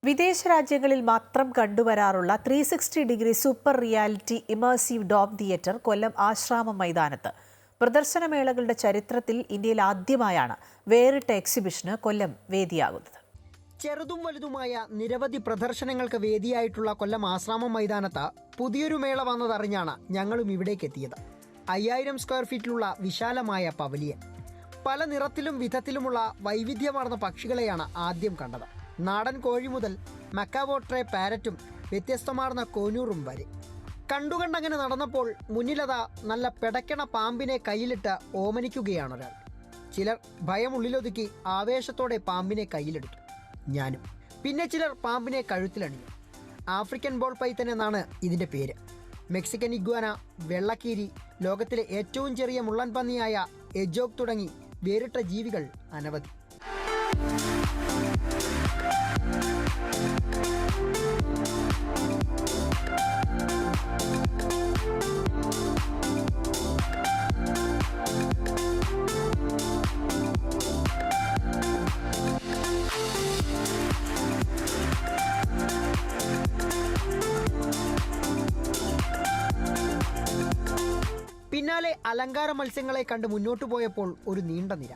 വിദേശ രാജ്യങ്ങളിൽ മാത്രം കണ്ടുവരാറുള്ള 360 degree super reality immersive dome theatre Kollam Asramam മൈതാനത്ത്. പ്രദർശനമേളകളുടെ ചരിത്രത്തിൽ ഇന്ത്യയിൽ ആദ്യമായാണ് വേറിട്ട എക്സിബിഷന് കൊല്ലം വേദിയാകുന്നത്. ചെറുതും വലുതുമായ നിരവധി പ്രദർശനങ്ങൾക്ക് വേദിയായിട്ടുള്ള കൊല്ലം ആശ്രാമം മൈതാനത്ത് പുതിയൊരു മേള വന്നതറിഞ്ഞാണ് ഞങ്ങളും ഇവിടേക്ക് എത്തിയത്. 5000 സ്ക്വയർ ഫീറ്റിലുള്ള വിശാലമായ പവലിയൻ. പല നിറത്തിലും വിധത്തിലുമുള്ള വൈവിധ്യമാർന്ന പക്ഷികളെയാണ് ആദ്യം കണ്ടത്. നാടൻ കോഴി മുതൽ മക്കാവോട്രെ പാരറ്റും വ്യത്യസ്തമാർന്ന കോനൂറും വരെ. കണ്ടുകണ്ടങ്ങനെ നടന്നപ്പോൾ മുന്നിലതാ നല്ല പെടക്കണ പാമ്പിനെ കയ്യിലിട്ട് ഓമനിക്കുകയാണൊരാൾ. ചിലർ ഭയമുള്ളിലൊതുക്കി ആവേശത്തോടെ പാമ്പിനെ കയ്യിലെടുത്തു. ഞാനും. പിന്നെ ചിലർ പാമ്പിനെ കഴുത്തിലണിഞ്ഞു. ആഫ്രിക്കൻ ബോൾ പൈത്തൻ എന്നാണ് ഇതിൻ്റെ പേര്. മെക്സിക്കൻ ഇഗ്വാന, വെള്ളക്കീരി, ലോകത്തിലെ ഏറ്റവും ചെറിയ മുള്ളൻ പന്നിയായ എജോഗ് തുടങ്ങി വേറിട്ട ജീവികൾ അനവധി. പിന്നാലെ അലങ്കാര മത്സ്യങ്ങളെ കണ്ട് മുന്നോട്ടു പോയപ്പോൾ ഒരു നീണ്ട നിര.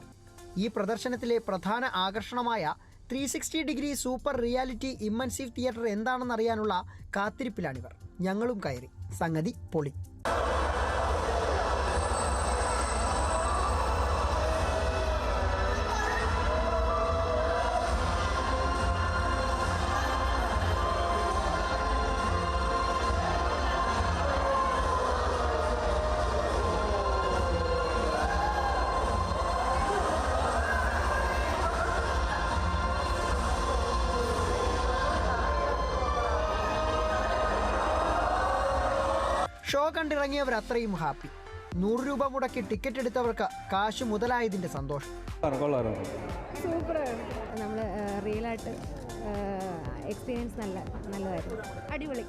ഈ പ്രദർശനത്തിലെ പ്രധാന ആകർഷണമായ 360 ഡിഗ്രി സൂപ്പർ റിയാലിറ്റി ഇമ്മൻസീവ് തിയേറ്റർ എന്താണെന്നറിയാനുള്ള കാത്തിരിപ്പിലാണിവർ. ഞങ്ങളും കയറി. സംഗതി പൊളി. ഷോ കണ്ടിറങ്ങിയവർ അത്രയും ഹാപ്പി. 100 രൂപ മുടക്കി ടിക്കറ്റ് എടുത്തവർക്ക് കാശ് മുതലായതിൻ്റെ സന്തോഷം. സൂപ്പറാണ്. നമ്മൾ റിയലായിട്ട് എക്സ്പീരിയൻസ് നല്ലതായിരുന്നു. അടിപൊളി.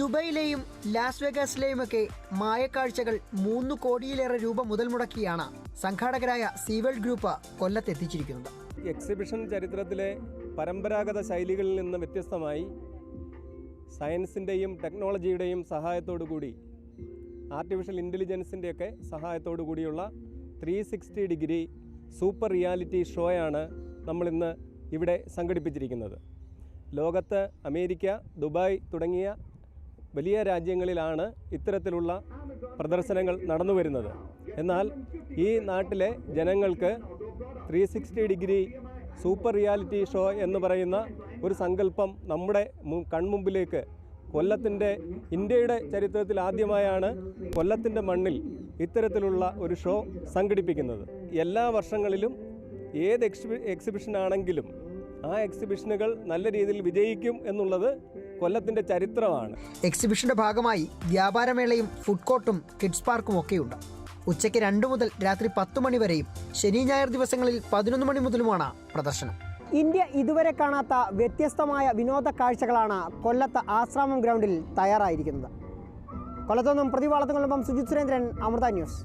ദുബൈയിലെയും ലാസ് വേഗസിലെയുമൊക്കെ മായക്കാഴ്ചകൾ 3 കോടിയിലേറെ രൂപ മുതൽ മുടക്കിയാണ് സംഘാടകരായ സീവേൾഡ് ഗ്രൂപ്പ് കൊല്ലത്തെത്തിച്ചിരിക്കുന്നത്. എക്സിബിഷൻ ചരിത്രത്തിലെ പരമ്പരാഗത ശൈലികളിൽ നിന്ന് വ്യത്യസ്തമായി സയൻസിൻ്റെയും ടെക്നോളജിയുടെയും സഹായത്തോടു കൂടി ആർട്ടിഫിഷ്യൽ ഇൻ്റലിജൻസിൻ്റെയൊക്കെ സഹായത്തോടു കൂടിയുള്ള 360 ഡിഗ്രി സൂപ്പർ റിയാലിറ്റി ഷോയാണ് നമ്മളിന്ന് ഇവിടെ സംഘടിപ്പിച്ചിരിക്കുന്നത്. ലോകത്ത് അമേരിക്ക, ദുബായ് തുടങ്ങിയ വലിയ രാജ്യങ്ങളിലാണ് ഇത്തരത്തിലുള്ള പ്രദർശനങ്ങൾ നടന്നു വരുന്നത്. എന്നാൽ ഈ നാട്ടിലെ ജനങ്ങൾക്ക് 360 ഡിഗ്രി സൂപ്പർ റിയാലിറ്റി ഷോ എന്ന് പറയുന്ന ഒരു സങ്കല്പം നമ്മുടെ കൺമുമ്പിലേക്ക് ഇന്ത്യയുടെ ചരിത്രത്തിൽ ആദ്യമായാണ് കൊല്ലത്തിൻ്റെ മണ്ണിൽ ഇത്തരത്തിലുള്ള ഒരു ഷോ സംഘടിപ്പിക്കുന്നത്. എല്ലാ വർഷങ്ങളിലും ഏത് എക്സിബിഷൻ ആണെങ്കിലും ആ എക്സിബിഷനുകൾ നല്ല രീതിയിൽ വിജയിക്കും എന്നുള്ളത് കൊല്ലത്തിൻ്റെ ചരിത്രമാണ്. എക്സിബിഷന്റെ ഭാഗമായി വ്യാപാരമേളയും ഫുഡ് കോർട്ടും കിഡ്സ് പാർക്കും ഒക്കെയുണ്ട്. ഉച്ചയ്ക്ക് 2 മുതൽ രാത്രി 10 മണി വരെയും ശനി ഞായർ ദിവസങ്ങളിൽ 11 മണി മുതലുമാണ് പ്രദർശനം. ഇന്ത്യ ഇതുവരെ കാണാത്ത വ്യത്യസ്തമായ വിനോദ കാഴ്ചകളാണ് കൊല്ലത്ത് ആശ്രാമം ഗ്രൗണ്ടിൽ തയ്യാറായിരിക്കുന്നത്. കൊല്ലത്തു നിന്നും പ്രതിവാളത്തുകൊണ്ടൊപ്പം സുജിത് സുരേന്ദ്രൻ, അമൃത ന്യൂസ്.